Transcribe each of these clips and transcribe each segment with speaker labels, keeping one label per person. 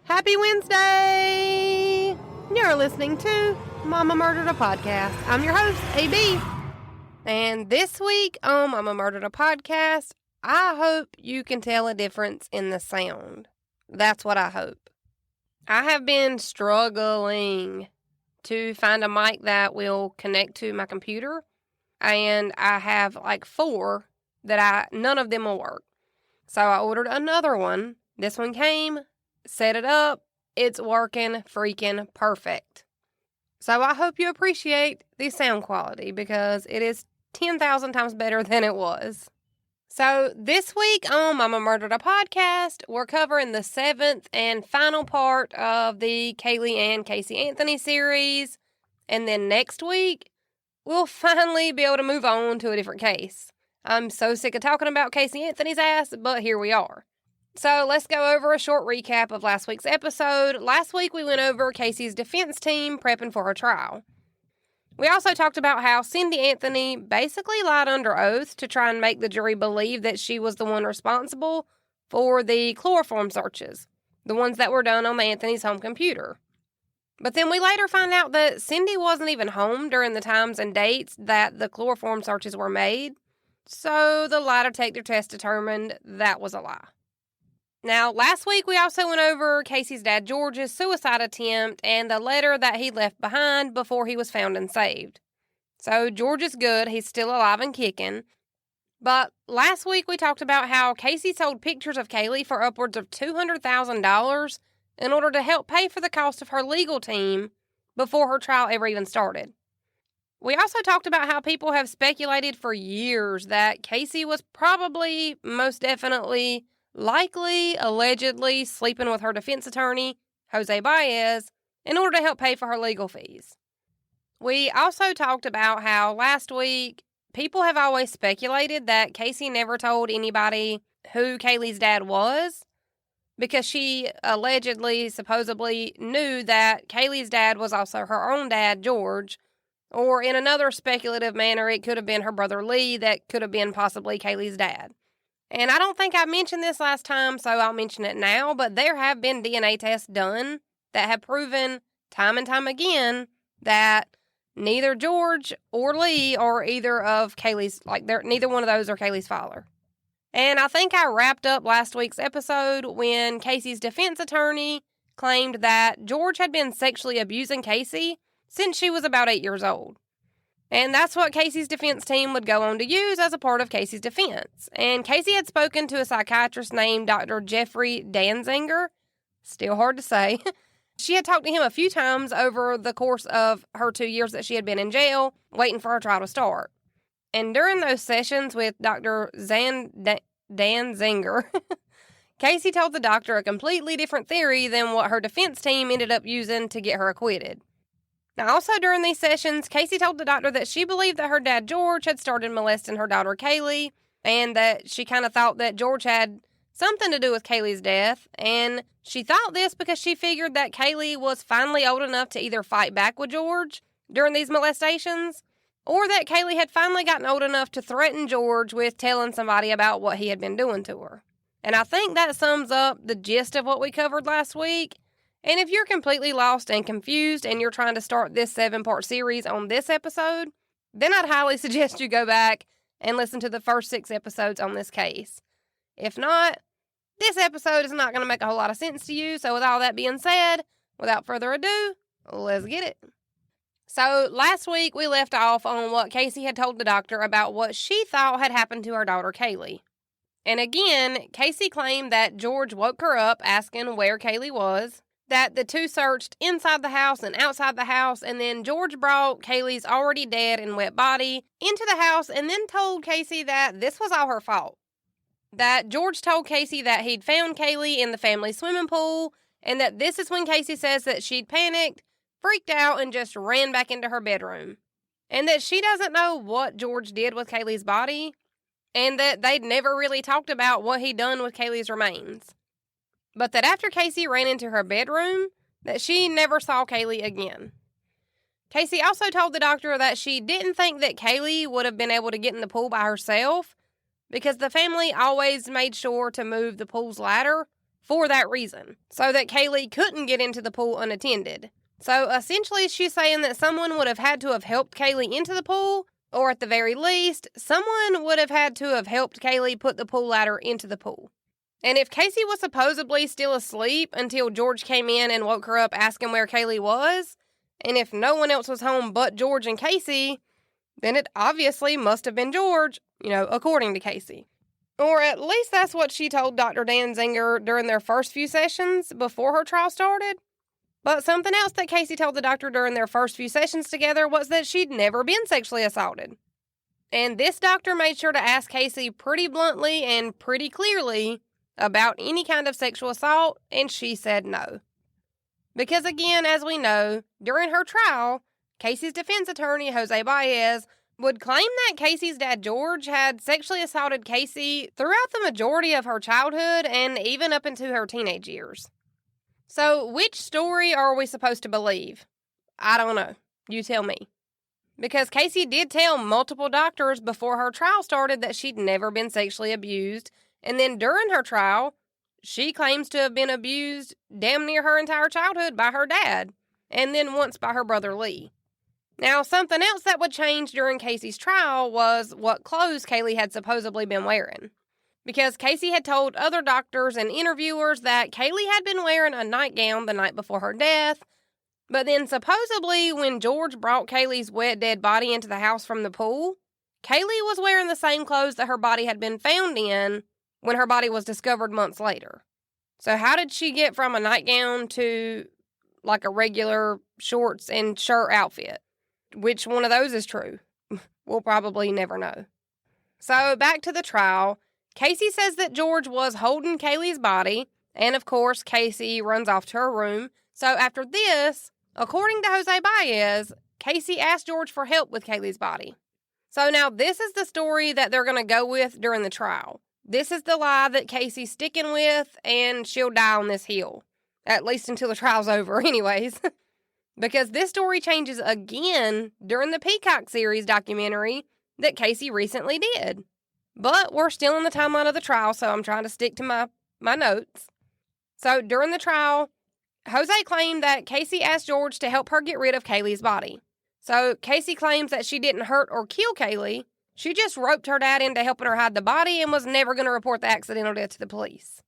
Speaker 1: Happy Wednesday! You're listening to Mama Murdered a Podcast. I'm your host, AB. And this week on Mama Murdered a Podcast, I hope you can tell a difference in the sound. That's what I hope. I have been struggling to find a mic that will connect to my computer. And I have like 4 that none of them will work. So I ordered another one. This one came, set it up. It's working freaking perfect. So I hope you appreciate the sound quality because it is 10,000 times better than it was. So this week on Mama Murdered a Podcast, we're covering the 7th and final part of the Caylee and Casey Anthony series. And then next week, we'll finally be able to move on to a different case. I'm so sick of talking about Casey Anthony's ass, but here we are. So let's go over a short recap of last week's episode. Last week we went over Casey's defense team prepping for her trial. We also talked about how Cindy Anthony basically lied under oath to try and make the jury believe that she was the one responsible for the chloroform searches, the ones that were done on the Anthony's home computer. But then we later find out that Cindy wasn't even home during the times and dates that the chloroform searches were made. So the lie detector test determined that was a lie. Now, last week we also went over Casey's dad George's suicide attempt and the letter that he left behind before he was found and saved. So George is good. He's still alive and kicking. But last week we talked about how Casey sold pictures of Caylee for upwards of $200,000 in order to help pay for the cost of her legal team before her trial ever even started. We also talked about how people have speculated for years that Casey was probably, most definitely, likely, allegedly sleeping with her defense attorney, Jose Baez, in order to help pay for her legal fees. We also talked about how last week people have always speculated that Casey never told anybody who Caylee's dad was because she allegedly, supposedly knew that Caylee's dad was also her own dad, George. Or in another speculative manner, it could have been her brother Lee that could have been possibly Caylee's dad. And I don't think I mentioned this last time, so I'll mention it now, but there have been DNA tests done that have proven time and time again that neither George or Lee are either of Caylee's, neither one of those are Caylee's father. And I think I wrapped up last week's episode when Casey's defense attorney claimed that George had been sexually abusing Casey since she was about 8 years old. And that's what Casey's defense team would go on to use as a part of Casey's defense. And Casey had spoken to a psychiatrist named Dr. Jeffrey Danzinger. Still hard to say. She had talked to him a few times over the course of her 2 years that she had been in jail, waiting for her trial to start. And during those sessions with Dr. Danzinger, Casey told the doctor a completely different theory than what her defense team ended up using to get her acquitted. Now, also during these sessions, Casey told the doctor that she believed that her dad, George, had started molesting her daughter, Caylee, and that she kind of thought that George had something to do with Caylee's death. And she thought this because she figured that Caylee was finally old enough to either fight back with George during these molestations, or that Caylee had finally gotten old enough to threaten George with telling somebody about what he had been doing to her. And I think that sums up the gist of what we covered last week. And if you're completely lost and confused and you're trying to start this 7-part series on this episode, then I'd highly suggest you go back and listen to the first 6 episodes on this case. If not, this episode is not going to make a whole lot of sense to you. So with all that being said, without further ado, let's get it. So last week we left off on what Casey had told the doctor about what she thought had happened to her daughter Caylee. And again, Casey claimed that George woke her up asking where Caylee was, that the two searched inside the house and outside the house, and then George brought Caylee's already dead and wet body into the house and then told Casey that this was all her fault. That George told Casey that he'd found Caylee in the family swimming pool, and that this is when Casey says that she'd panicked, freaked out, and just ran back into her bedroom. And that she doesn't know what George did with Caylee's body, and that they'd never really talked about what he'd done with Caylee's remains. But that after Casey ran into her bedroom, that she never saw Caylee again. Casey also told the doctor that she didn't think that Caylee would have been able to get in the pool by herself because the family always made sure to move the pool's ladder for that reason, so that Caylee couldn't get into the pool unattended. So essentially she's saying that someone would have had to have helped Caylee into the pool, or at the very least, someone would have had to have helped Caylee put the pool ladder into the pool. And if Casey was supposedly still asleep until George came in and woke her up asking where Caylee was, and if no one else was home but George and Casey, then it obviously must have been George, according to Casey. Or at least that's what she told Dr. Danziger during their first few sessions before her trial started. But something else that Casey told the doctor during their first few sessions together was that she'd never been sexually assaulted. And this doctor made sure to ask Casey pretty bluntly and pretty clearly about any kind of sexual assault, and she said no. Because again, as we know, during her trial, Casey's defense attorney, Jose Baez, would claim that Casey's dad, George, had sexually assaulted Casey throughout the majority of her childhood and even up into her teenage years. So, which story are we supposed to believe? I don't know. You tell me. Because Casey did tell multiple doctors before her trial started that she'd never been sexually abused, and then during her trial, she claims to have been abused damn near her entire childhood by her dad, and then once by her brother Lee. Now, something else that would change during Casey's trial was what clothes Caylee had supposedly been wearing. Because Casey had told other doctors and interviewers that Caylee had been wearing a nightgown the night before her death, but then supposedly when George brought Caylee's wet dead body into the house from the pool, Caylee was wearing the same clothes that her body had been found in when her body was discovered months later. So how did she get from a nightgown to like a regular shorts and shirt outfit? Which one of those is true? We'll probably never know. So back to the trial. Casey says that George was holding Caylee's body, and of course Casey runs off to her room. So after this, according to Jose Baez, Casey asked George for help with Caylee's body. So now this is the story that they're going to go with during the trial. This is the lie that Casey's sticking with, and she'll die on this hill. At least until the trial's over, anyways. Because this story changes again during the Peacock series documentary that Casey recently did. But we're still in the timeline of the trial, so I'm trying to stick to my notes. So during the trial, Jose claimed that Casey asked George to help her get rid of Caylee's body. So Casey claims that she didn't hurt or kill Caylee. She just roped her dad into helping her hide the body and was never going to report the accidental death to the police.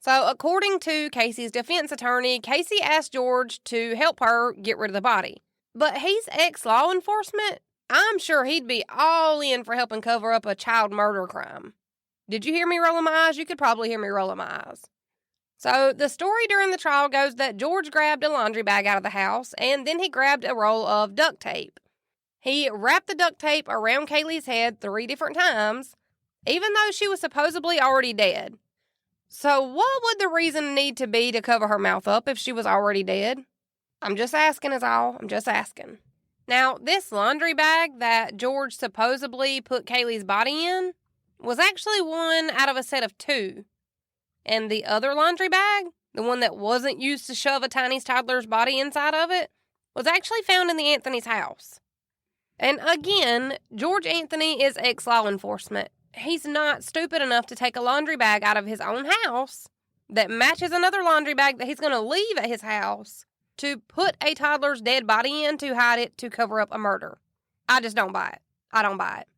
Speaker 1: So according to Casey's defense attorney, Casey asked George to help her get rid of the body. But he's ex-law enforcement. I'm sure he'd be all in for helping cover up a child murder crime. Did you hear me rolling my eyes? You could probably hear me rolling my eyes. So the story during the trial goes that George grabbed a laundry bag out of the house, and then he grabbed a roll of duct tape. He wrapped the duct tape around Caylee's head 3 different times, even though she was supposedly already dead. So what would the reason need to be to cover her mouth up if she was already dead? I'm just asking is all. I'm just asking. Now, this laundry bag that George supposedly put Caylee's body in was actually one out of a set of 2. And the other laundry bag, the one that wasn't used to shove a tiny toddler's body inside of it, was actually found in the Anthony's house. And again, George Anthony is ex-law enforcement. He's not stupid enough to take a laundry bag out of his own house that matches another laundry bag that he's going to leave at his house to put a toddler's dead body in to hide it to cover up a murder. I just don't buy it. I don't buy it.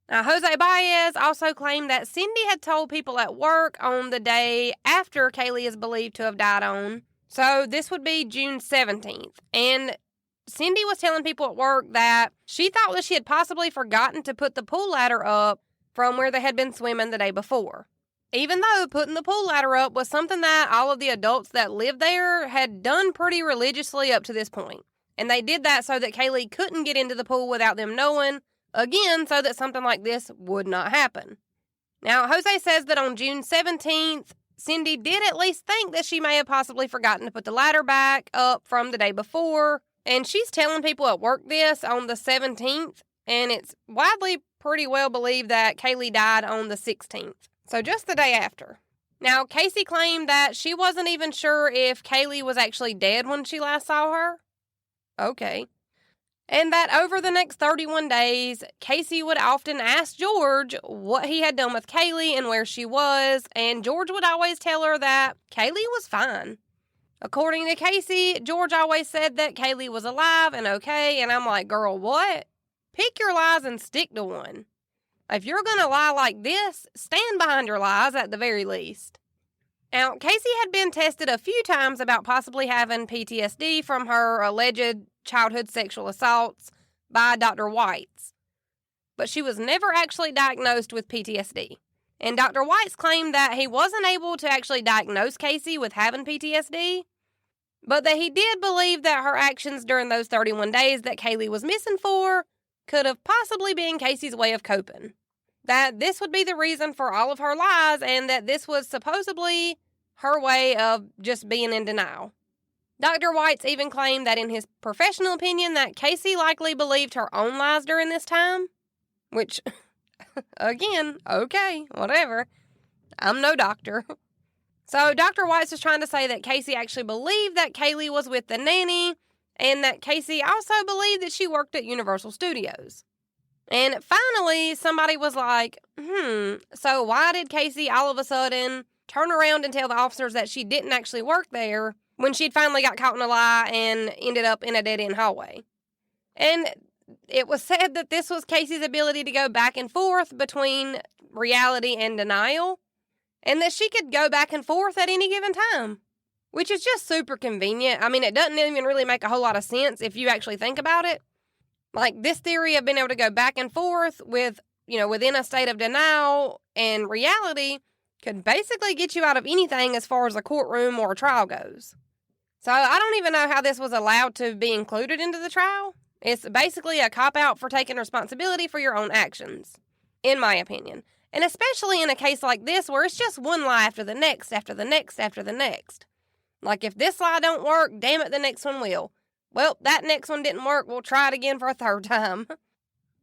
Speaker 1: Now, Jose Baez also claimed that Cindy had told people at work on the day after Caylee is believed to have died on. So this would be June 17th. And Cindy was telling people at work that she thought that she had possibly forgotten to put the pool ladder up from where they had been swimming the day before. Even though putting the pool ladder up was something that all of the adults that lived there had done pretty religiously up to this point. And they did that so that Caylee couldn't get into the pool without them knowing, again, so that something like this would not happen. Now, Jose says that on June 17th, Cindy did at least think that she may have possibly forgotten to put the ladder back up from the day before, and she's telling people at work this on the 17th, and it's widely pretty well believed that Caylee died on the 16th, so just the day after. Now, Casey claimed that she wasn't even sure if Caylee was actually dead when she last saw her. Okay. And that over the next 31 days, Casey would often ask George what he had done with Caylee and where she was, and George would always tell her that Caylee was fine. According to Casey, George always said that Caylee was alive and okay, and I'm like, girl, what? Pick your lies and stick to one. If you're going to lie like this, stand behind your lies at the very least. Now, Casey had been tested a few times about possibly having PTSD from her alleged childhood sexual assaults by Dr. White's, but she was never actually diagnosed with PTSD. And Dr. White's claimed that he wasn't able to actually diagnose Casey with having PTSD, but that he did believe that her actions during those 31 days that Caylee was missing for could have possibly been Casey's way of coping. That this would be the reason for all of her lies, and that this was supposedly her way of just being in denial. Dr. White's even claimed that in his professional opinion that Casey likely believed her own lies during this time, which, again, okay, whatever. I'm no doctor. So Dr. White's was trying to say that Casey actually believed that Caylee was with the nanny, and that Casey also believed that she worked at Universal Studios. And finally, somebody was like, so why did Casey all of a sudden turn around and tell the officers that she didn't actually work there when she'd finally got caught in a lie and ended up in a dead-end hallway? And it was said that this was Casey's ability to go back and forth between reality and denial, and that she could go back and forth at any given time, which is just super convenient. I mean, it doesn't even really make a whole lot of sense if you actually think about it. Like, this theory of being able to go back and forth with, within a state of denial and reality could basically get you out of anything as far as a courtroom or a trial goes. So I don't even know how this was allowed to be included into the trial. It's basically a cop-out for taking responsibility for your own actions, in my opinion. And especially in a case like this where it's just one lie after the next, after the next, after the next. Like, if this lie don't work, damn it, the next one will. Well, that next one didn't work. We'll try it again for a third time.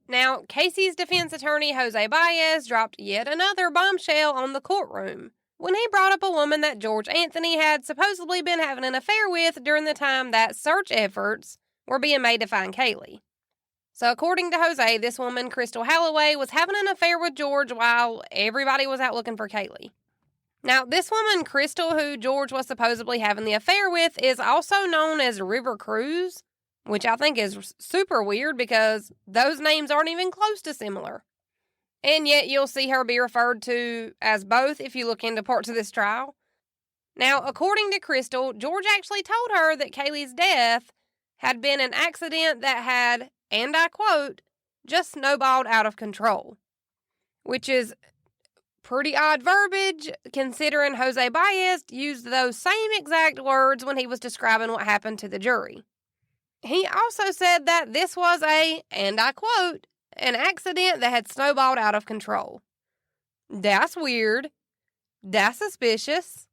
Speaker 1: Now, Casey's defense attorney, Jose Baez, dropped yet another bombshell on the courtroom when he brought up a woman that George Anthony had supposedly been having an affair with during the time that search efforts were being made to find Caylee. So according to Jose, this woman, Crystal Holloway, was having an affair with George while everybody was out looking for Caylee. Now, this woman, Crystal, who George was supposedly having the affair with, is also known as River Cruz, which I think is super weird because those names aren't even close to similar. And yet you'll see her be referred to as both if you look into parts of this trial. Now, according to Crystal, George actually told her that Caylee's death had been an accident that had, and I quote, just snowballed out of control, which is pretty odd verbiage, considering Jose Baez used those same exact words when he was describing what happened to the jury. He also said that this was and I quote, an accident that had snowballed out of control. That's weird. That's suspicious.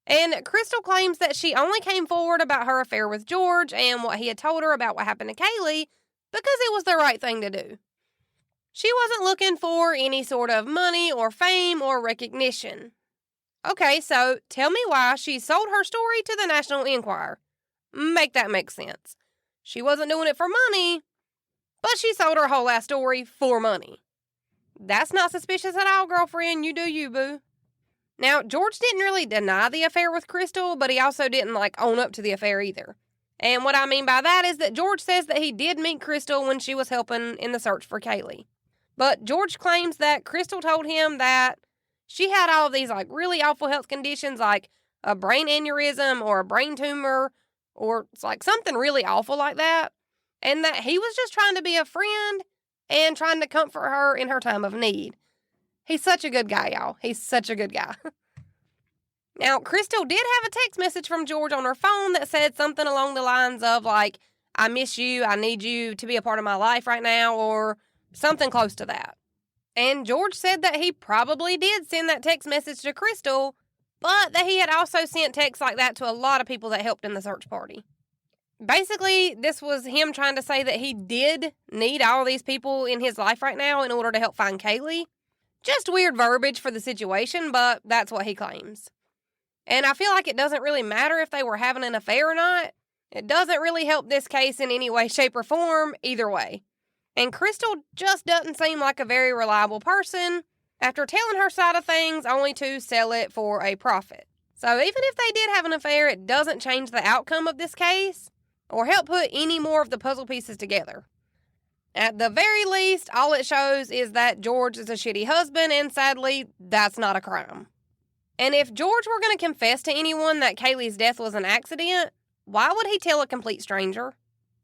Speaker 1: And Crystal claims that she only came forward about her affair with George and what he had told her about what happened to Caylee because it was the right thing to do. She wasn't looking for any sort of money or fame or recognition. Okay, so tell me why she sold her story to the National Enquirer. Make that make sense. She wasn't doing it for money, but she sold her whole ass story for money. That's not suspicious at all, girlfriend. You do you, boo. Now, George didn't really deny the affair with Crystal, but he also didn't, own up to the affair either. And what I mean by that is that George says that he did meet Crystal when she was helping in the search for Caylee. But George claims that Crystal told him that she had all of these, really awful health conditions, like a brain aneurysm or a brain tumor, or something really awful like that, and that he was just trying to be a friend and trying to comfort her in her time of need. He's such a good guy, y'all. He's such a good guy. Now, Crystal did have a text message from George on her phone that said something along the lines of, I miss you, I need you to be a part of my life right now, or something close to that. And George said that he probably did send that text message to Crystal, but that he had also sent texts like that to a lot of people that helped in the search party. Basically, this was him trying to say that he did need all these people in his life right now in order to help find Caylee. Just weird verbiage for the situation, but that's what he claims. And I feel like it doesn't really matter if they were having an affair or not. It doesn't really help this case in any way, shape, or form either way. And Crystal just doesn't seem like a very reliable person after telling her side of things only to sell it for a profit. So even if they did have an affair, it doesn't change the outcome of this case or help put any more of the puzzle pieces together. At the very least, all it shows is that George is a shitty husband, and sadly, that's not a crime. And if George were going to confess to anyone that Caylee's death was an accident, why would he tell a complete stranger?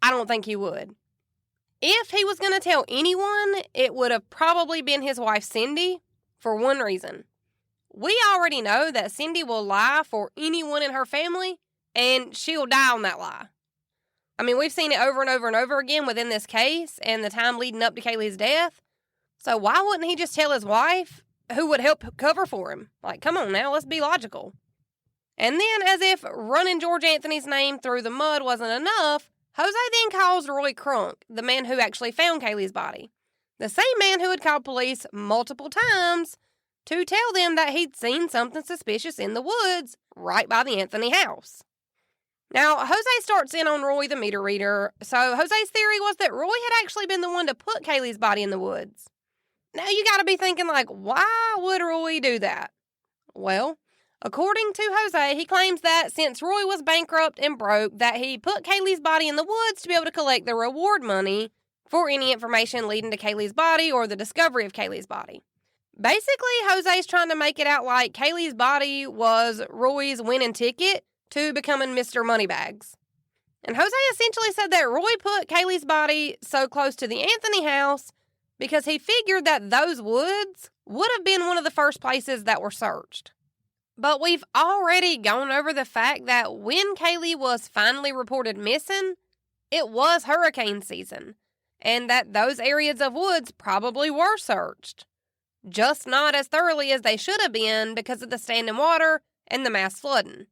Speaker 1: I don't think he would. If he was going to tell anyone, it would have probably been his wife, Cindy, for one reason. We already know that Cindy will lie for anyone in her family, and she'll die on that lie. I mean, we've seen it over and over and over again within this case and the time leading up to Caylee's death. So why wouldn't he just tell his wife, who would help cover for him? Like, come on now, let's be logical. And then, as if running George Anthony's name through the mud wasn't enough, Jose then calls Roy Crunk, the man who actually found Caylee's body. The same man who had called police multiple times to tell them that he'd seen something suspicious in the woods right by the Anthony house. Now, Jose starts in on Roy the meter reader, so Jose's theory was that Roy had actually been the one to put Caylee's body in the woods. Now, you gotta be thinking, like, why would Roy do that? Well, according to Jose, he claims that since Roy was bankrupt and broke, that he put Caylee's body in the woods to be able to collect the reward money for any information leading to Caylee's body or the discovery of Caylee's body. Basically, Jose's trying to make it out like Caylee's body was Roy's winning ticket to becoming Mr. Moneybags. And Jose essentially said that Roy put Caylee's body so close to the Anthony house because he figured that those woods would have been one of the first places that were searched. But we've already gone over the fact that when Caylee was finally reported missing, it was hurricane season, and that those areas of woods probably were searched. Just not as thoroughly as they should have been because of the standing water and the mass flooding.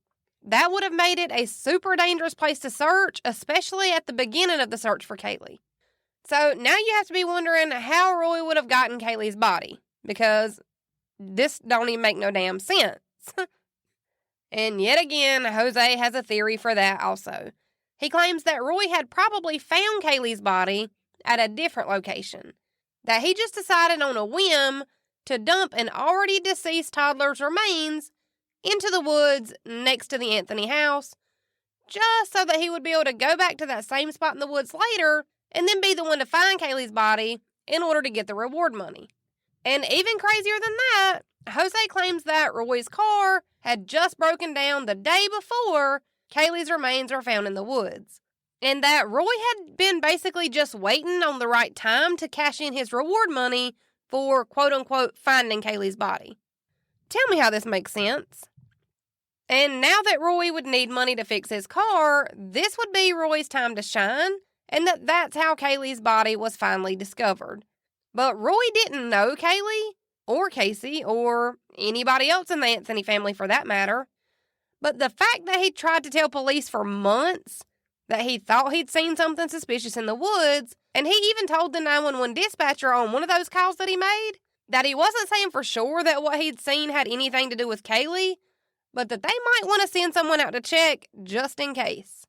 Speaker 1: That would have made it a super dangerous place to search, especially at the beginning of the search for Caylee. So now you have to be wondering how Roy would have gotten Caylee's body, because this don't even make no damn sense. And yet again, Jose has a theory for that also. He claims that Roy had probably found Caylee's body at a different location, that he just decided on a whim to dump an already deceased toddler's remains into the woods next to the Anthony house, just so that he would be able to go back to that same spot in the woods later and then be the one to find Caylee's body in order to get the reward money. And even crazier than that, Jose claims that Roy's car had just broken down the day before Caylee's remains were found in the woods, and that Roy had been basically just waiting on the right time to cash in his reward money for quote-unquote finding Caylee's body. Tell me how this makes sense. And now that Roy would need money to fix his car, this would be Roy's time to shine, and that's how Caylee's body was finally discovered. But Roy didn't know Caylee, or Casey, or anybody else in the Anthony family for that matter. But the fact that he tried to tell police for months that he thought he'd seen something suspicious in the woods, and he even told the 911 dispatcher on one of those calls that he made that he wasn't saying for sure that what he'd seen had anything to do with Caylee, but that they might want to send someone out to check just in case.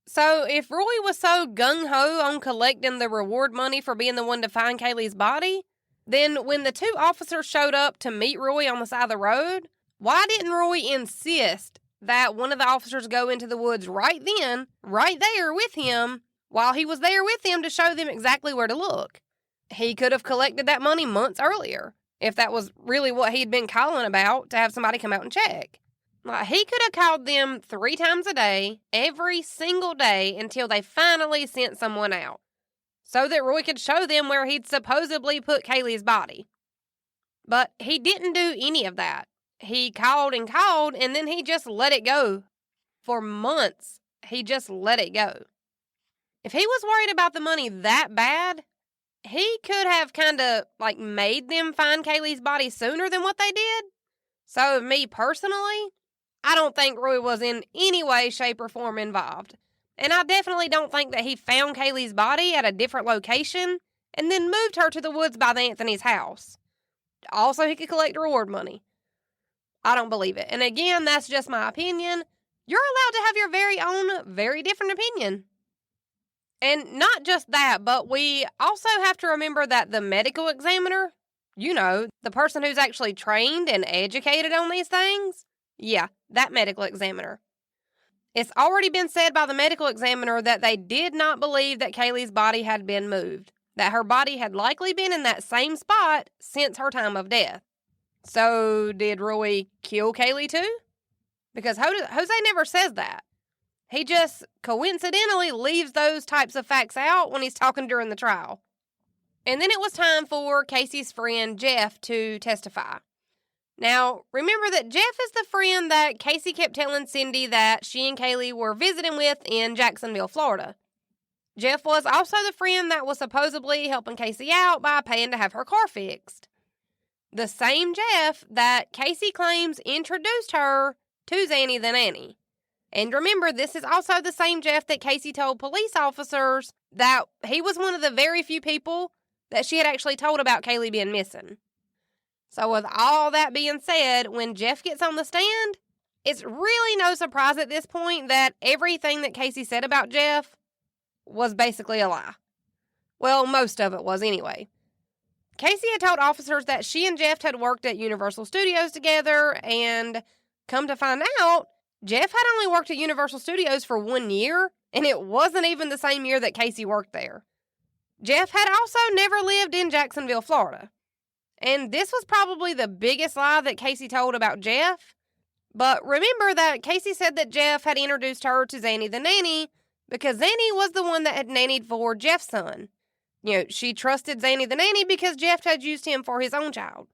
Speaker 1: So if Roy was so gung-ho on collecting the reward money for being the one to find Caylee's body, then when the two officers showed up to meet Roy on the side of the road, why didn't Roy insist that one of the officers go into the woods right then, right there with him, while he was there with them to show them exactly where to look? He could have collected that money months earlier, if that was really what he'd been calling about, to have somebody come out and check. He could have called them 3 times a day, every single day, until they finally sent someone out, so that Roy could show them where he'd supposedly put Caylee's body. But he didn't do any of that. He called, and then he just let it go. For months, he just let it go. If he was worried about the money that bad, he could have kind of made them find Caylee's body sooner than what they did. So me personally, I don't think Roy was in any way, shape, or form involved. And I definitely don't think that he found Caylee's body at a different location and then moved her to the woods by the Anthony's house. Also, he could collect reward money. I don't believe it. And again, that's just my opinion. You're allowed to have your very own, very different opinion. And not just that, but we also have to remember that the medical examiner, the person who's actually trained and educated on these things, yeah, that medical examiner. It's already been said by the medical examiner that they did not believe that Caylee's body had been moved, that her body had likely been in that same spot since her time of death. So, did Roy kill Caylee too? Because Jose never says that. He just coincidentally leaves those types of facts out when he's talking during the trial. And then it was time for Casey's friend Jeff to testify. Now, remember that Jeff is the friend that Casey kept telling Cindy that she and Caylee were visiting with in Jacksonville, Florida. Jeff was also the friend that was supposedly helping Casey out by paying to have her car fixed. The same Jeff that Casey claims introduced her to Zanny the Nanny. And remember, this is also the same Jeff that Casey told police officers that he was one of the very few people that she had actually told about Caylee being missing. So with all that being said, when Jeff gets on the stand, it's really no surprise at this point that everything that Casey said about Jeff was basically a lie. Well, most of it was anyway. Casey had told officers that she and Jeff had worked at Universal Studios together, and come to find out, Jeff had only worked at Universal Studios for 1 year, and it wasn't even the same year that Casey worked there. Jeff had also never lived in Jacksonville, Florida. And this was probably the biggest lie that Casey told about Jeff. But remember that Casey said that Jeff had introduced her to Zanny the Nanny because Zanny was the one that had nannied for Jeff's son. She trusted Zanny the Nanny because Jeff had used him for his own child.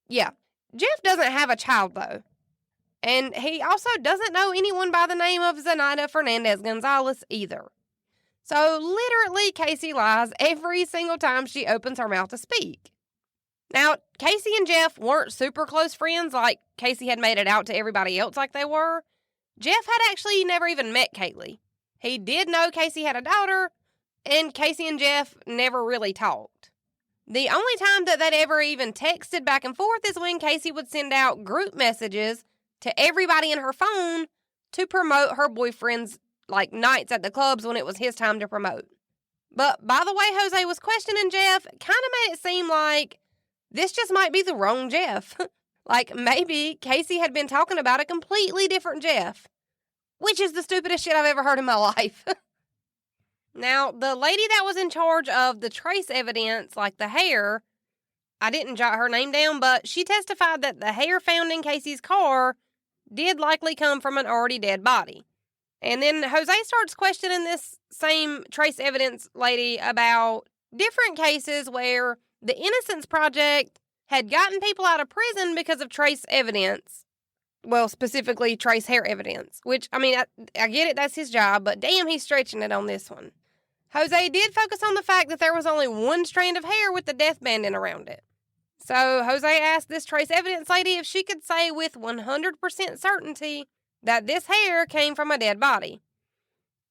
Speaker 1: Yeah, Jeff doesn't have a child, though. And he also doesn't know anyone by the name of Zenaida Fernandez Gonzalez either. So literally, Casey lies every single time she opens her mouth to speak. Now, Casey and Jeff weren't super close friends like Casey had made it out to everybody else like they were. Jeff had actually never even met Caylee. He did know Casey had a daughter, and Casey and Jeff never really talked. The only time that they'd ever even texted back and forth is when Casey would send out group messages to everybody in her phone to promote her boyfriend's nights at the clubs when it was his time to promote. But by the way Jose was questioning Jeff, kind of made it seem like this just might be the wrong Jeff. Maybe Casey had been talking about a completely different Jeff, which is the stupidest shit I've ever heard in my life. Now, the lady that was in charge of the trace evidence, like the hair, I didn't jot her name down, but she testified that the hair found in Casey's car did likely come from an already dead body. And then Jose starts questioning this same trace evidence lady about different cases where the Innocence Project had gotten people out of prison because of trace evidence. Well, specifically trace hair evidence, which, I get it, that's his job, but damn, he's stretching it on this one. Jose did focus on the fact that there was only one strand of hair with the death banding around it. So Jose asked this trace evidence lady if she could say with 100% certainty that this hair came from a dead body.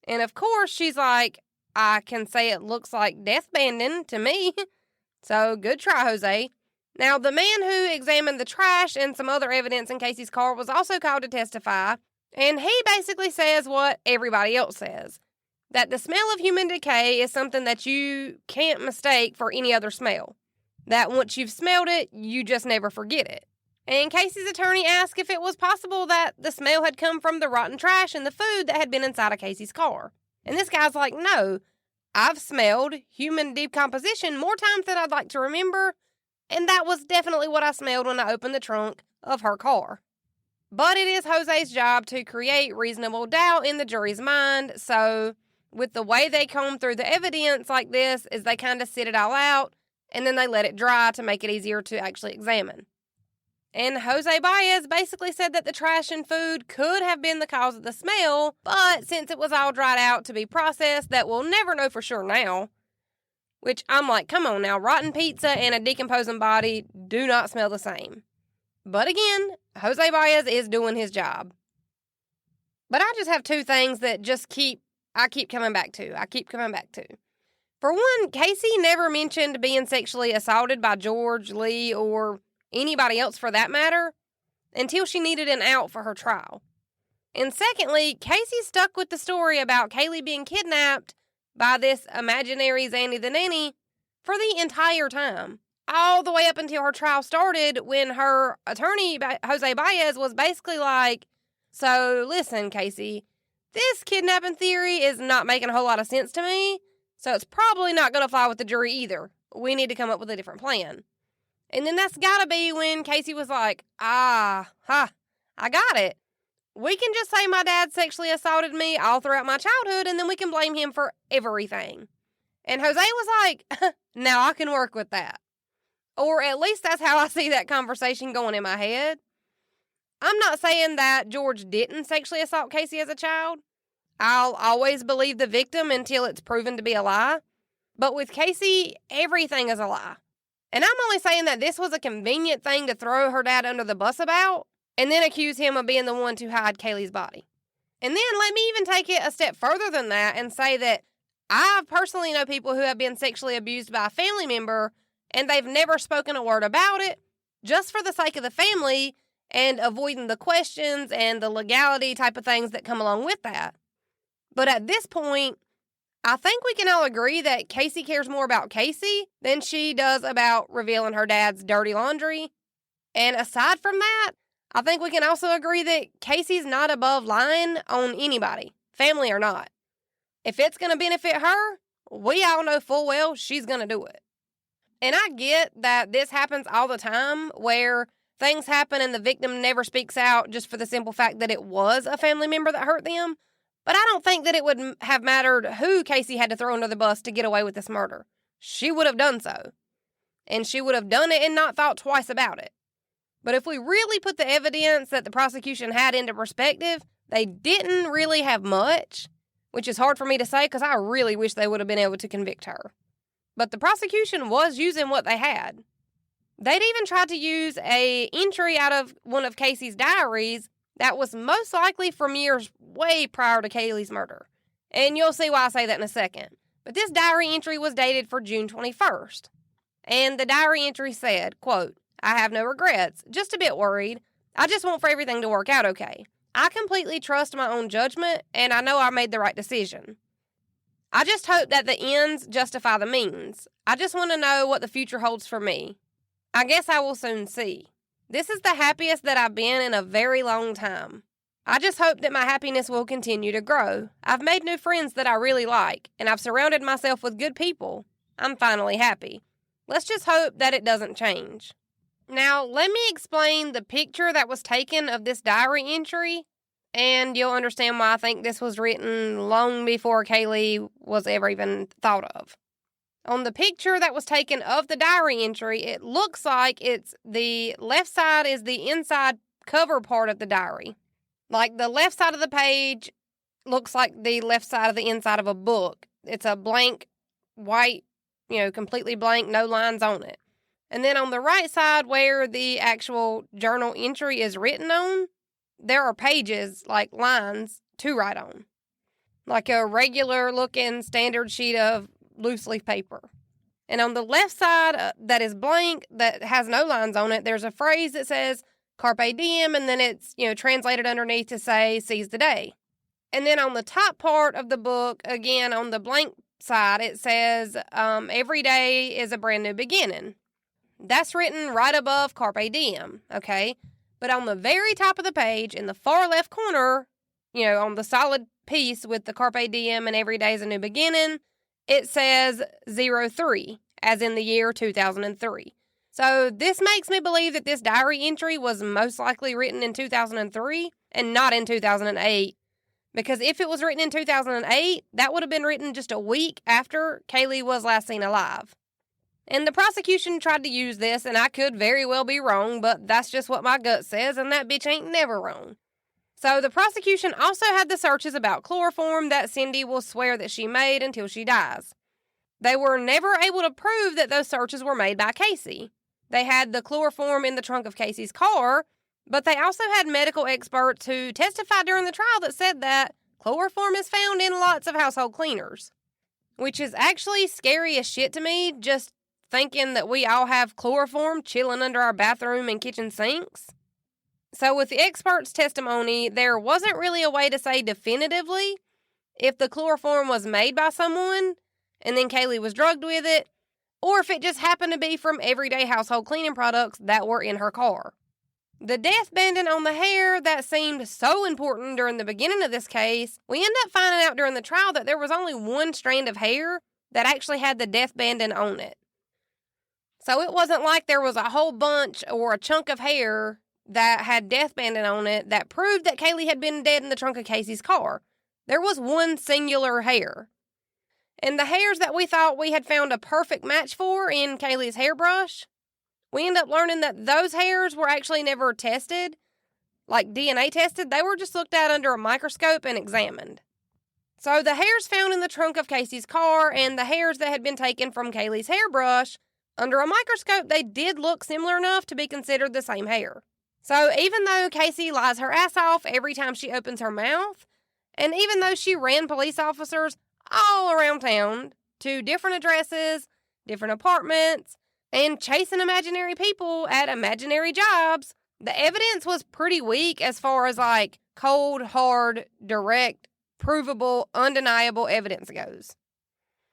Speaker 1: And of course, she's like, I can say it looks like death banding to me. So good try, Jose. Now, the man who examined the trash and some other evidence in Casey's car was also called to testify, and he basically says what everybody else says, that the smell of human decay is something that you can't mistake for any other smell. That once you've smelled it, you just never forget it. And Casey's attorney asked if it was possible that the smell had come from the rotten trash and the food that had been inside of Casey's car. And this guy's like, no, I've smelled human decomposition more times than I'd like to remember, and that was definitely what I smelled when I opened the trunk of her car. But it is Jose's job to create reasonable doubt in the jury's mind, so with the way they comb through the evidence like this is they kind of sit it all out, and then they let it dry to make it easier to actually examine. And Jose Baez basically said that the trash and food could have been the cause of the smell, but since it was all dried out to be processed, that we'll never know for sure now. Which I'm like, come on now, rotten pizza and a decomposing body do not smell the same. But again, Jose Baez is doing his job. But I just have two things that I keep coming back to. For one, Casey never mentioned being sexually assaulted by George, Lee, or anybody else for that matter, until she needed an out for her trial. And secondly, Casey stuck with the story about Caylee being kidnapped by this imaginary Zandy the Nanny for the entire time. All the way up until her trial started, when her attorney, Jose Baez, was basically like, so listen, Casey, this kidnapping theory is not making a whole lot of sense to me, so it's probably not going to fly with the jury either. We need to come up with a different plan. And then that's got to be when Casey was like, I got it. We can just say my dad sexually assaulted me all throughout my childhood, and then we can blame him for everything. And Jose was like, now I can work with that. Or at least that's how I see that conversation going in my head. I'm not saying that George didn't sexually assault Casey as a child. I'll always believe the victim until it's proven to be a lie. But with Casey, everything is a lie. And I'm only saying that this was a convenient thing to throw her dad under the bus about, and then accuse him of being the one to hide Caylee's body. And then let me even take it a step further than that and say that I personally know people who have been sexually abused by a family member, and they've never spoken a word about it, just for the sake of the family and avoiding the questions and the legality type of things that come along with that. But at this point, I think we can all agree that Casey cares more about Casey than she does about revealing her dad's dirty laundry. And aside from that, I think we can also agree that Casey's not above lying on anybody, family or not. If it's going to benefit her, we all know full well she's going to do it. And I get that this happens all the time, where things happen and the victim never speaks out just for the simple fact that it was a family member that hurt them. But I don't think that it would have mattered who Casey had to throw under the bus to get away with this murder. She would have done so. And she would have done it and not thought twice about it. But if we really put the evidence that the prosecution had into perspective, they didn't really have much, which is hard for me to say because I really wish they would have been able to convict her. But the prosecution was using what they had. They'd even tried to use an entry out of one of Casey's diaries that was most likely from years way prior to Caylee's murder. And you'll see why I say that in a second. But this diary entry was dated for June 21st. And the diary entry said, quote, I have no regrets, just a bit worried. I just want for everything to work out okay. I completely trust my own judgment, and I know I made the right decision. I just hope that the ends justify the means. I just want to know what the future holds for me. I guess I will soon see. This is the happiest that I've been in a very long time. I just hope that my happiness will continue to grow. I've made new friends that I really like, and I've surrounded myself with good people. I'm finally happy. Let's just hope that it doesn't change. Now, let me explain the picture that was taken of this diary entry, and you'll understand why I think this was written long before Caylee was ever even thought of. On the picture that was taken of the diary entry, it looks like it's the left side is the inside cover part of the diary. Like the left side of the page looks like the left side of the inside of a book. It's a blank, white, completely blank, no lines on it. And then on the right side where the actual journal entry is written on, there are pages, like lines, to write on. Like a regular looking standard sheet of loose leaf paper. And on the left side that is blank, that has no lines on it, there's a phrase that says carpe diem, and then it's, translated underneath to say seize the day. And then on the top part of the book, again, on the blank side, it says every day is a brand new beginning. That's written right above carpe diem, okay? But on the very top of the page, in the far left corner, on the solid piece with the carpe diem and every day is a new beginning, it says 03, as in the year 2003. So this makes me believe that this diary entry was most likely written in 2003 and not in 2008. Because if it was written in 2008, that would have been written just a week after Caylee was last seen alive. And the prosecution tried to use this, and I could very well be wrong, but that's just what my gut says, and that bitch ain't never wrong. So the prosecution also had the searches about chloroform that Cindy will swear that she made until she dies. They were never able to prove that those searches were made by Casey. They had the chloroform in the trunk of Casey's car, but they also had medical experts who testified during the trial that said that chloroform is found in lots of household cleaners, which is actually scary as shit to me, just thinking that we all have chloroform chilling under our bathroom and kitchen sinks. So with the expert's testimony, there wasn't really a way to say definitively if the chloroform was made by someone and then Caylee was drugged with it, or if it just happened to be from everyday household cleaning products that were in her car. The death banding on the hair that seemed so important during the beginning of this case, we end up finding out during the trial that there was only one strand of hair that actually had the death banding on it. So it wasn't like there was a whole bunch or a chunk of hair that had death banding on it that proved that Caylee had been dead in the trunk of Casey's car. There was one singular hair. And the hairs that we thought we had found a perfect match for in Caylee's hairbrush, we end up learning that those hairs were actually never tested, like DNA tested. They were just looked at under a microscope and examined. So the hairs found in the trunk of Casey's car and the hairs that had been taken from Caylee's hairbrush, under a microscope, they did look similar enough to be considered the same hair. So even though Caylee lies her ass off every time she opens her mouth, and even though she ran police officers all around town to different addresses, different apartments, and chasing imaginary people at imaginary jobs, the evidence was pretty weak as far as like cold, hard, direct, provable, undeniable evidence goes.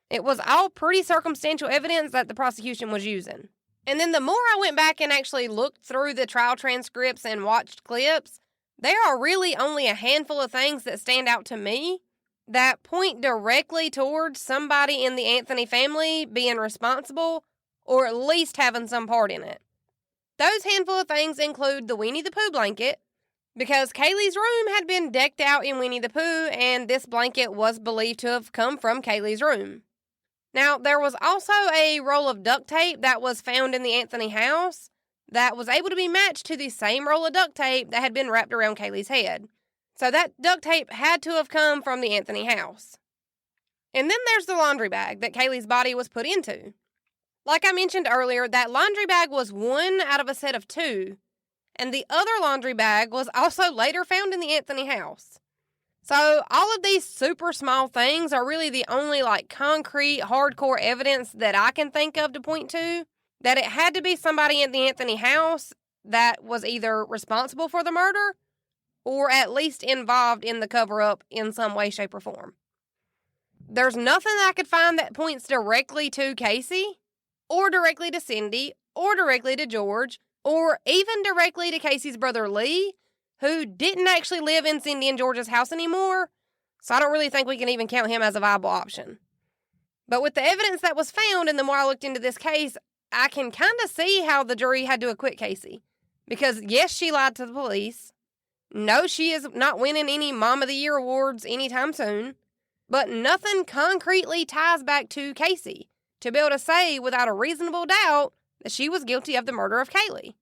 Speaker 1: It was all pretty circumstantial evidence that the prosecution was using. And then the more I went back and actually looked through the trial transcripts and watched clips, there are really only a handful of things that stand out to me that point directly towards somebody in the Anthony family being responsible or at least having some part in it. Those handful of things include the Winnie the Pooh blanket, because Caylee's room had been decked out in Winnie the Pooh, and this blanket was believed to have come from Caylee's room. Now, there was also a roll of duct tape that was found in the Anthony house that was able to be matched to the same roll of duct tape that had been wrapped around Caylee's head. So that duct tape had to have come from the Anthony house. And then there's the laundry bag that Caylee's body was put into. Like I mentioned earlier, that laundry bag was one out of a set of two, and the other laundry bag was also later found in the Anthony house. So all of these super small things are really the only like concrete, hardcore evidence that I can think of to point to that it had to be somebody in the Anthony house that was either responsible for the murder or at least involved in the cover-up in some way, shape, or form. There's nothing I could find that points directly to Casey, or directly to Cindy, or directly to George, or even directly to Casey's brother Lee, who didn't actually live in Cindy and George's house anymore, so I don't really think we can even count him as a viable option. But with the evidence that was found, and the more I looked into this case, I can kind of see how the jury had to acquit Casey. Because yes, she lied to the police. No, she is not winning any Mom of the Year awards anytime soon. But nothing concretely ties back to Casey to be able to say without a reasonable doubt that she was guilty of the murder of Caylee.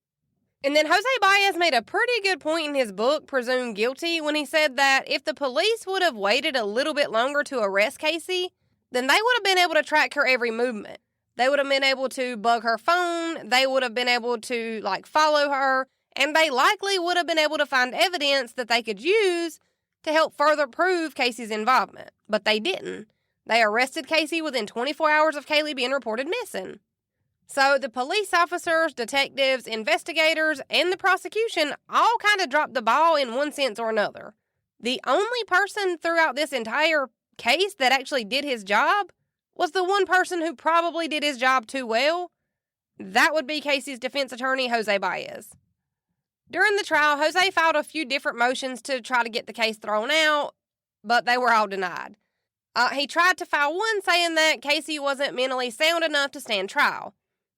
Speaker 1: And then Jose Baez made a pretty good point in his book, Presumed Guilty, when he said that if the police would have waited a little bit longer to arrest Casey, then they would have been able to track her every movement. They would have been able to bug her phone, they would have been able to, follow her, and they likely would have been able to find evidence that they could use to help further prove Casey's involvement. But they didn't. They arrested Casey within 24 hours of Caylee being reported missing. So the police officers, detectives, investigators, and the prosecution all kind of dropped the ball in one sense or another. The only person throughout this entire case that actually did his job was the one person who probably did his job too well. That would be Casey's defense attorney, Jose Baez. During the trial, Jose filed a few different motions to try to get the case thrown out, but they were all denied. He tried to file one saying that Casey wasn't mentally sound enough to stand trial.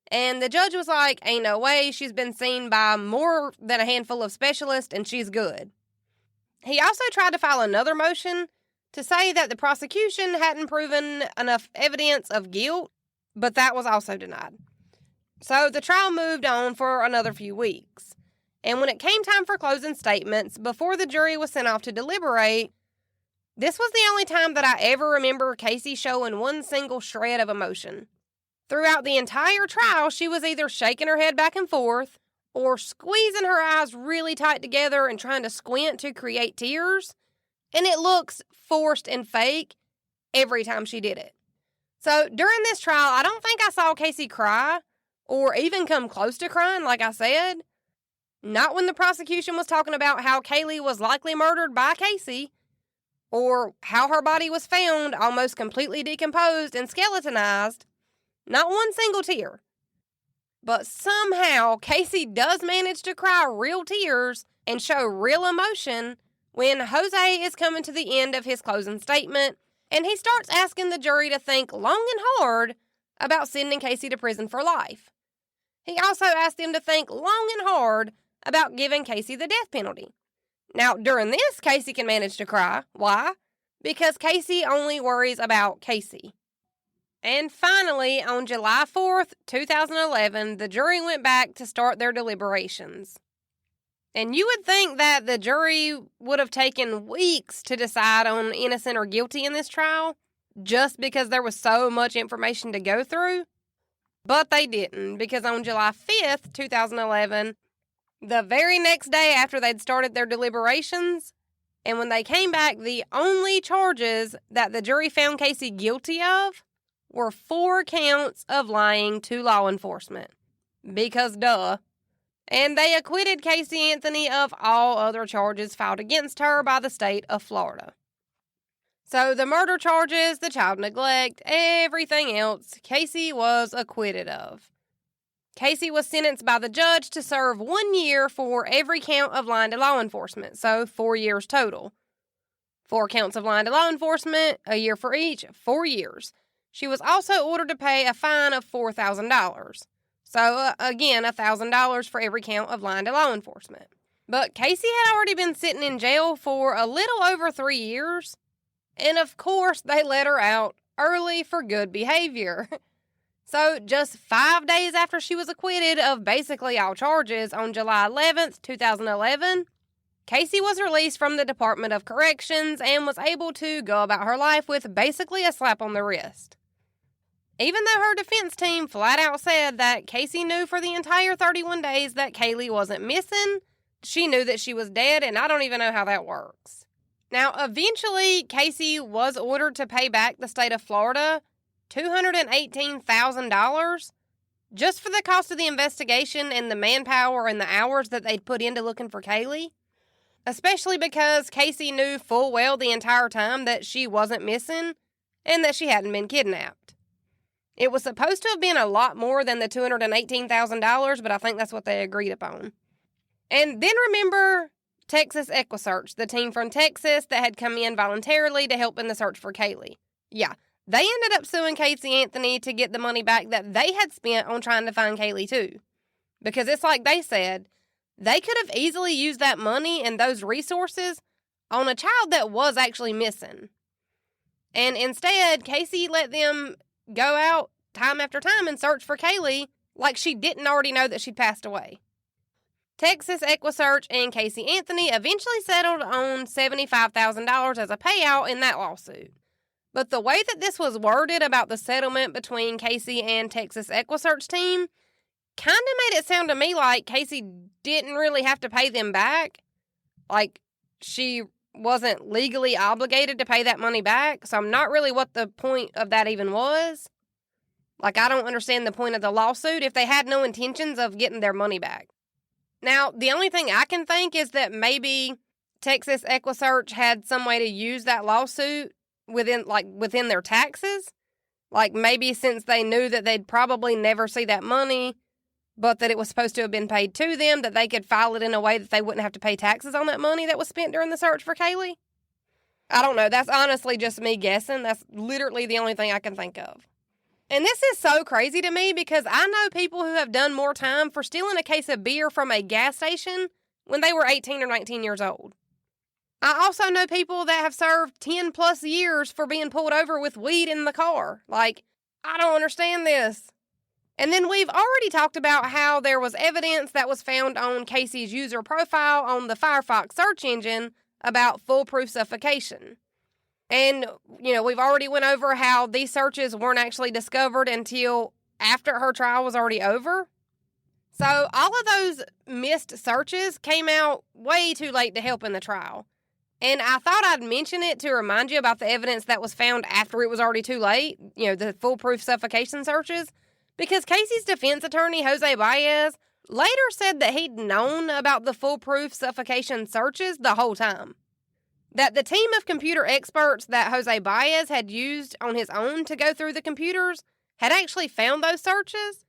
Speaker 1: And the judge was like, ain't no way, she's been seen by more than a handful of specialists and she's good. He also tried to file another motion to say that the prosecution hadn't proven enough evidence of guilt, but that was also denied. So the trial moved on for another few weeks. And when it came time for closing statements, before the jury was sent off to deliberate, this was the only time that I ever remember Casey showing one single shred of emotion. Throughout the entire trial, she was either shaking her head back and forth or squeezing her eyes really tight together and trying to squint to create tears. And it looks forced and fake every time she did it. So during this trial, I don't think I saw Casey cry or even come close to crying, like I said. Not when the prosecution was talking about how Caylee was likely murdered by Casey, or how her body was found almost completely decomposed and skeletonized. Not one single tear. But somehow, Casey does manage to cry real tears and show real emotion when Jose is coming to the end of his closing statement, and he starts asking the jury to think long and hard about sending Casey to prison for life. He also asked them to think long and hard about giving Casey the death penalty. Now, during this, Casey can manage to cry. Why? Because Casey only worries about Casey. And finally, on July 4th, 2011, the jury went back to start their deliberations. And you would think that the jury would have taken weeks to decide on innocent or guilty in this trial, just because there was so much information to go through. But they didn't, because on July 5th, 2011, the very next day after they'd started their deliberations, and when they came back, the only charges that the jury found Casey guilty of were 4 counts of lying to law enforcement. Because duh. And they acquitted Casey Anthony of all other charges filed against her by the state of Florida. So the murder charges, the child neglect, everything else, Casey was acquitted of. Casey was sentenced by the judge to serve 1 year for every count of lying to law enforcement, so 4 years total. 4 counts of lying to law enforcement, a year for each, 4 years. She was also ordered to pay a fine of $4,000. So, again, $1,000 for every count of lying to law enforcement. But Casey had already been sitting in jail for a little over 3 years. And, of course, they let her out early for good behavior. So, just 5 days after she was acquitted of basically all charges on July 11th, 2011, Casey was released from the Department of Corrections and was able to go about her life with basically a slap on the wrist. Even though her defense team flat out said that Casey knew for the entire 31 days that Caylee wasn't missing, she knew that she was dead, and I don't even know how that works. Now, eventually, Casey was ordered to pay back the state of Florida $218,000 just for the cost of the investigation and the manpower and the hours that they'd put into looking for Caylee. Especially because Casey knew full well the entire time that she wasn't missing and that she hadn't been kidnapped. It was supposed to have been a lot more than the $218,000, but I think that's what they agreed upon. And then remember Texas EquiSearch, the team from Texas that had come in voluntarily to help in the search for Caylee. Yeah, they ended up suing Casey Anthony to get the money back that they had spent on trying to find Caylee too. Because it's like they said, they could have easily used that money and those resources on a child that was actually missing. And instead, Casey let them go out time after time and search for Caylee like she didn't already know that she'd passed away. Texas EquiSearch and Casey Anthony eventually settled on $75,000 as a payout in that lawsuit. But the way that this was worded about the settlement between Casey and Texas EquiSearch team kind of made it sound to me like Casey didn't really have to pay them back. Like, she wasn't legally obligated to pay that money back, so I'm not really what the point of that even was. Like, I don't understand the point of the lawsuit if they had no intentions of getting their money back. Now, the only thing I can think is that maybe Texas EquiSearch had some way to use that lawsuit within their taxes. Like, maybe since they knew that they'd probably never see that money, but that it was supposed to have been paid to them, that they could file it in a way that they wouldn't have to pay taxes on that money that was spent during the search for Caylee. I don't know. That's honestly just me guessing. That's literally the only thing I can think of. And this is so crazy to me because I know people who have done more time for stealing a case of beer from a gas station when they were 18 or 19 years old. I also know people that have served 10 plus years for being pulled over with weed in the car. Like, I don't understand this. And then we've already talked about how there was evidence that was found on Casey's user profile on the Firefox search engine about foolproof suffocation. And, we've already went over how these searches weren't actually discovered until after her trial was already over. So all of those missed searches came out way too late to help in the trial. And I thought I'd mention it to remind you about the evidence that was found after it was already too late, the foolproof suffocation searches. Because Casey's defense attorney, Jose Baez, later said that he'd known about the foolproof suffocation searches the whole time. That the team of computer experts that Jose Baez had used on his own to go through the computers had actually found those searches.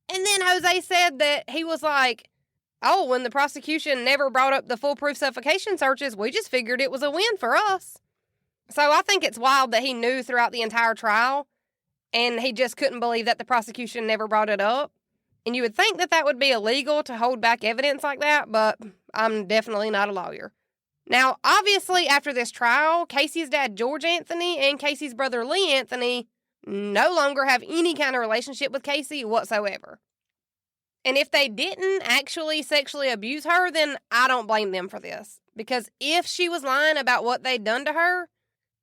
Speaker 1: And then Jose said that he was like, oh, when the prosecution never brought up the foolproof suffocation searches, we just figured it was a win for us. So I think it's wild that he knew throughout the entire trial, and he just couldn't believe that the prosecution never brought it up. And you would think that that would be illegal to hold back evidence like that, but I'm definitely not a lawyer. Now, obviously, after this trial, Casey's dad, George Anthony, and Casey's brother, Lee Anthony, no longer have any kind of relationship with Casey whatsoever. And if they didn't actually sexually abuse her, then I don't blame them for this. Because if she was lying about what they'd done to her,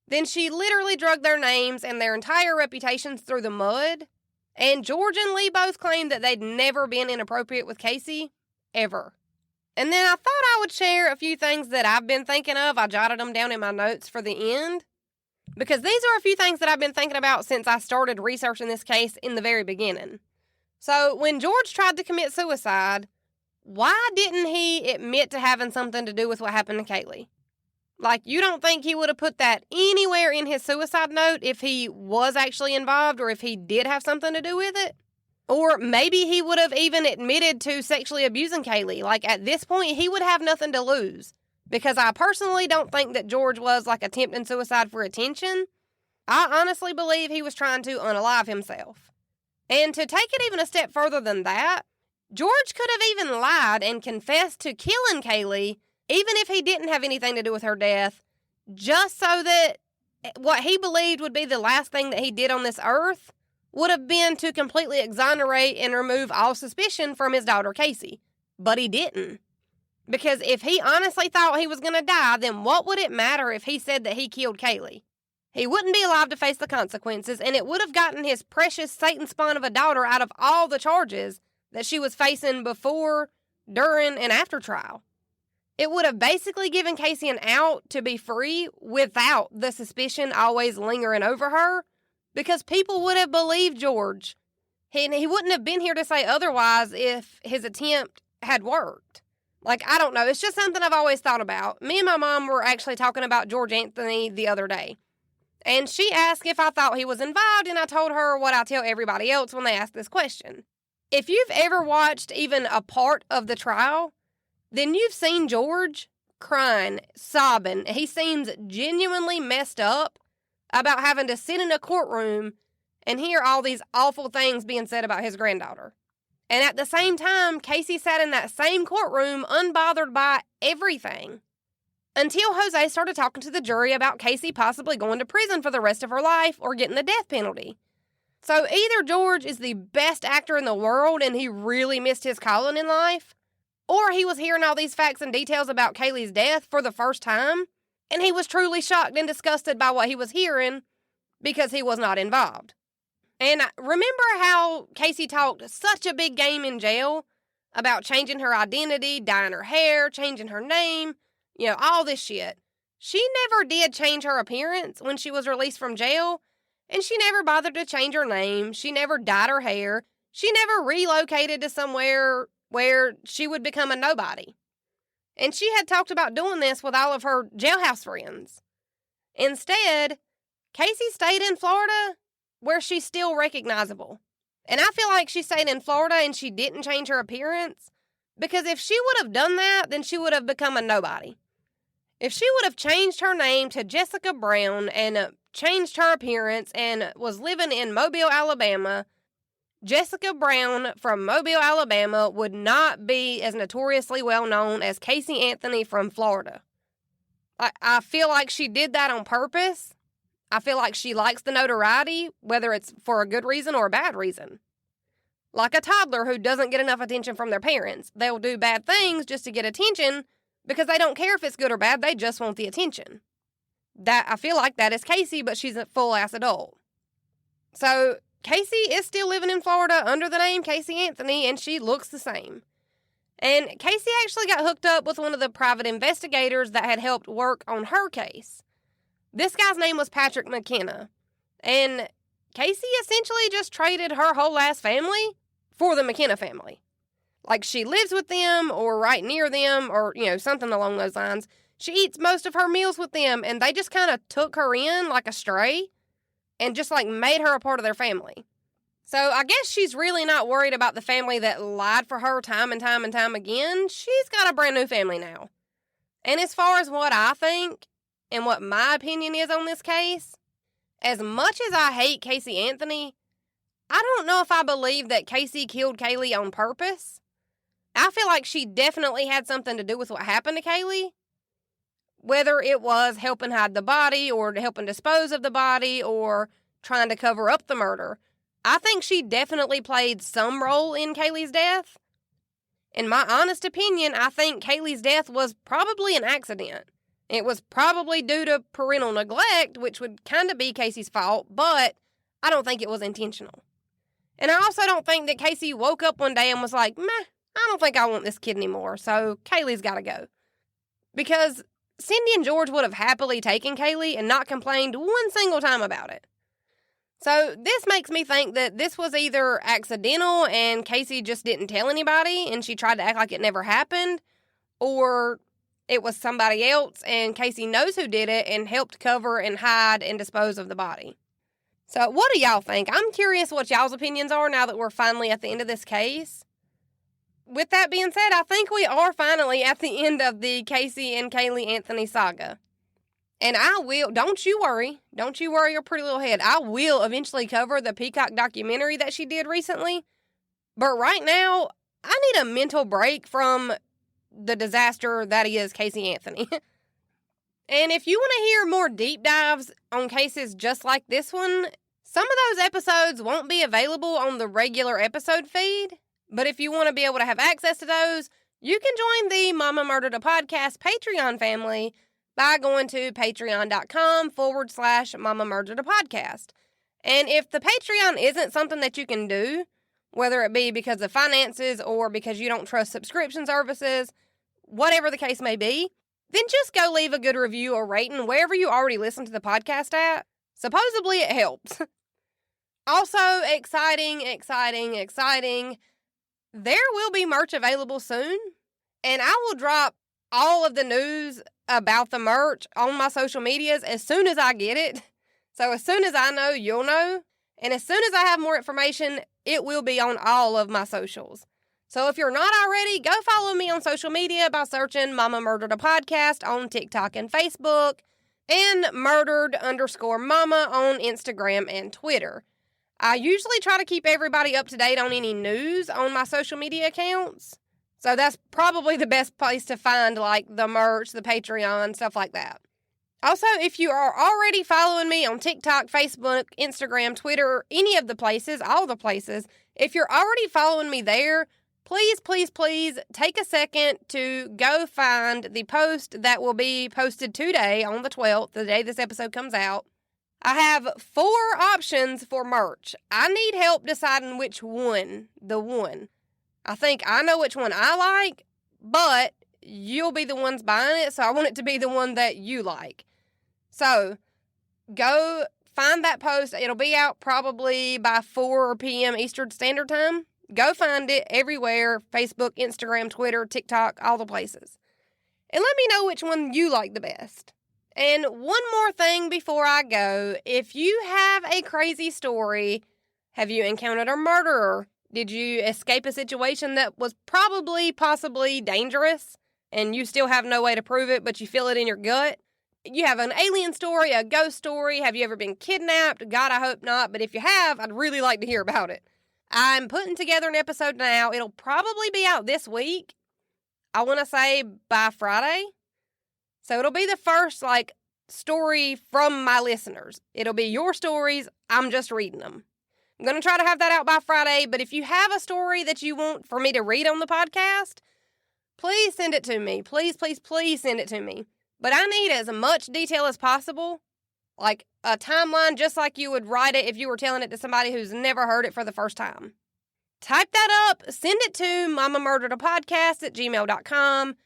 Speaker 1: then she literally dragged their names and their entire reputations through the mud. And George and Lee both claimed that they'd never been inappropriate with Casey, ever. And then I thought I would share a few things that I've been thinking of. I jotted them down in my notes for the end. Because these are a few things that I've been thinking about since I started researching this case in the very beginning. So, when George tried to commit suicide, why didn't he admit to having something to do with what happened to Caylee? Like, you don't think he would have put that anywhere in his suicide note if he was actually involved or if he did have something to do with it? Or maybe he would have even admitted to sexually abusing Caylee. Like, at this point, he would have nothing to lose. Because I personally don't think that George was, like, attempting suicide for attention. I honestly believe he was trying to unalive himself. And to take it even a step further than that, George could have even lied and confessed to killing Caylee, even if he didn't have anything to do with her death, just so that what he believed would be the last thing that he did on this earth would have been to completely exonerate and remove all suspicion from his daughter Casey. But he didn't. Because if he honestly thought he was going to die, then what would it matter if he said that he killed Caylee? He wouldn't be alive to face the consequences, and it would have gotten his precious Satan spawn of a daughter out of all the charges that she was facing before, during, and after trial. It would have basically given Casey an out to be free without the suspicion always lingering over her, because people would have believed George. He wouldn't have been here to say otherwise if his attempt had worked. Like, I don't know. It's just something I've always thought about. Me and my mom were actually talking about George Anthony the other day. And she asked if I thought he was involved, and I told her what I tell everybody else when they ask this question. If you've ever watched even a part of the trial, then you've seen George crying, sobbing. He seems genuinely messed up about having to sit in a courtroom and hear all these awful things being said about his granddaughter. And at the same time, Casey sat in that same courtroom unbothered by everything. Until Jose started talking to the jury about Casey possibly going to prison for the rest of her life or getting the death penalty. So either George is the best actor in the world and he really missed his calling in life, or he was hearing all these facts and details about Caylee's death for the first time, and he was truly shocked and disgusted by what he was hearing because he was not involved. And remember how Casey talked such a big game in jail about changing her identity, dyeing her hair, changing her name, all this shit. She never did change her appearance when she was released from jail, and she never bothered to change her name. She never dyed her hair. She never relocated to somewhere where she would become a nobody. And she had talked about doing this with all of her jailhouse friends. Instead, Casey stayed in Florida where she's still recognizable. And I feel like she stayed in Florida and she didn't change her appearance, because if she would have done that, then she would have become a nobody. If she would have changed her name to Jessica Brown and changed her appearance and was living in Mobile, Alabama, Jessica Brown from Mobile, Alabama would not be as notoriously well known as Casey Anthony from Florida. I feel like she did that on purpose. I feel like she likes the notoriety, whether it's for a good reason or a bad reason. Like a toddler who doesn't get enough attention from their parents. They'll do bad things just to get attention because they don't care if it's good or bad. They just want the attention. I feel like that is Casey, but she's a full-ass adult. So Casey is still living in Florida under the name Casey Anthony, and she looks the same. And Casey actually got hooked up with one of the private investigators that had helped work on her case. This guy's name was Patrick McKenna. And Casey essentially just traded her whole ass family for the McKenna family. Like she lives with them or right near them or, something along those lines. She eats most of her meals with them, and they just kind of took her in like a stray and just like made her a part of their family. So I guess she's really not worried about the family that lied for her time and time and time again. She's got a brand new family now. And as far as what I think and what my opinion is on this case, as much as I hate Casey Anthony, I don't know if I believe that Casey killed Caylee on purpose. I feel like she definitely had something to do with what happened to Caylee. Whether it was helping hide the body or helping dispose of the body or trying to cover up the murder. I think she definitely played some role in Caylee's death. In my honest opinion, I think Caylee's death was probably an accident. It was probably due to parental neglect, which would kind of be Casey's fault, but I don't think it was intentional. And I also don't think that Casey woke up one day and was like, meh, I don't think I want this kid anymore, so Caylee's got to go. Because Cindy and George would have happily taken Caylee and not complained one single time about it. So this makes me think that this was either accidental and Casey just didn't tell anybody and she tried to act like it never happened, or it was somebody else and Casey knows who did it and helped cover and hide and dispose of the body. So what do y'all think? I'm curious what y'all's opinions are now that we're finally at the end of this case. With that being said, I think we are finally at the end of the Casey and Caylee Anthony saga. And I will, don't you worry your pretty little head. I will eventually cover the Peacock documentary that she did recently. But right now, I need a mental break from the disaster that is Casey Anthony. And if you want to hear more deep dives on cases just like this one, some of those episodes won't be available on the regular episode feed. But if you want to be able to have access to those, you can join the Mama Murdered a Podcast Patreon family by going to patreon.com/Mama Murdered a Podcast. And if the Patreon isn't something that you can do, whether it be because of finances or because you don't trust subscription services, whatever the case may be, then just go leave a good review or rating wherever you already listen to the podcast at. Supposedly it helps. Also, exciting. There will be merch available soon, and I will drop all of the news about the merch on my social medias as soon as I get it. So as soon as I know, you'll know. And as soon as I have more information, it will be on all of my socials. So if you're not already, go follow me on social media by searching Mama Murdered a Podcast on TikTok and Facebook, and Murdered_Mama on Instagram and Twitter. I usually try to keep everybody up to date on any news on my social media accounts. So that's probably the best place to find like the merch, the Patreon, stuff like that. Also, if you are already following me on TikTok, Facebook, Instagram, Twitter, any of the places, all the places, if you're already following me there, please take a second to go find the post that will be posted today on the 12th, the day this episode comes out. I have 4 options for merch. I need help deciding which one, the one. I think I know which one I like, but you'll be the ones buying it, so I want it to be the one that you like. So, go find that post. It'll be out probably by 4 p.m. Eastern Standard Time. Go find it everywhere, Facebook, Instagram, Twitter, TikTok, all the places. And let me know which one you like the best. And one more thing before I go. If you have a crazy story, have you encountered a murderer? Did you escape a situation that was possibly dangerous, and you still have no way to prove it, but you feel it in your gut? You have an alien story, a ghost story. Have you ever been kidnapped? God, I hope not. But if you have, I'd really like to hear about it. I'm putting together an episode now. It'll probably be out this week. I want to say by Friday. So it'll be the first, story from my listeners. It'll be your stories. I'm just reading them. I'm going to try to have that out by Friday, but if you have a story that you want for me to read on the podcast, please send it to me. Please send it to me. But I need as much detail as possible, like a timeline, just like you would write it if you were telling it to somebody who's never heard it for the first time. Type that up, send it to mamamurderedapodcast@gmail.com.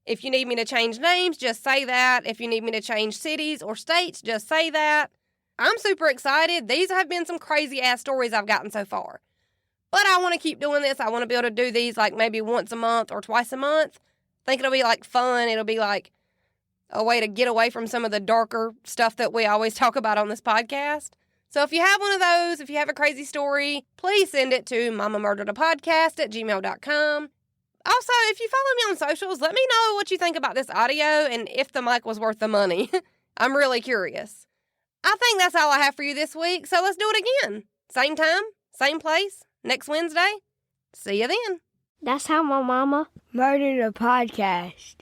Speaker 1: If you need me to change names, just say that. If you need me to change cities or states, just say that. I'm super excited. These have been some crazy-ass stories I've gotten so far. But I want to keep doing this. I want to be able to do these like maybe once a month or twice a month. I think it'll be like fun. It'll be like a way to get away from some of the darker stuff that we always talk about on this podcast. So if you have one of those, if you have a crazy story, please send it to mamamurderedapodcast@gmail.com. Also, if you follow me on socials, let me know what you think about this audio and if the mic was worth the money. I'm really curious. I think that's all I have for you this week, so let's do it again. Same time, same place, next Wednesday. See you then.
Speaker 2: That's how my mama murdered a podcast.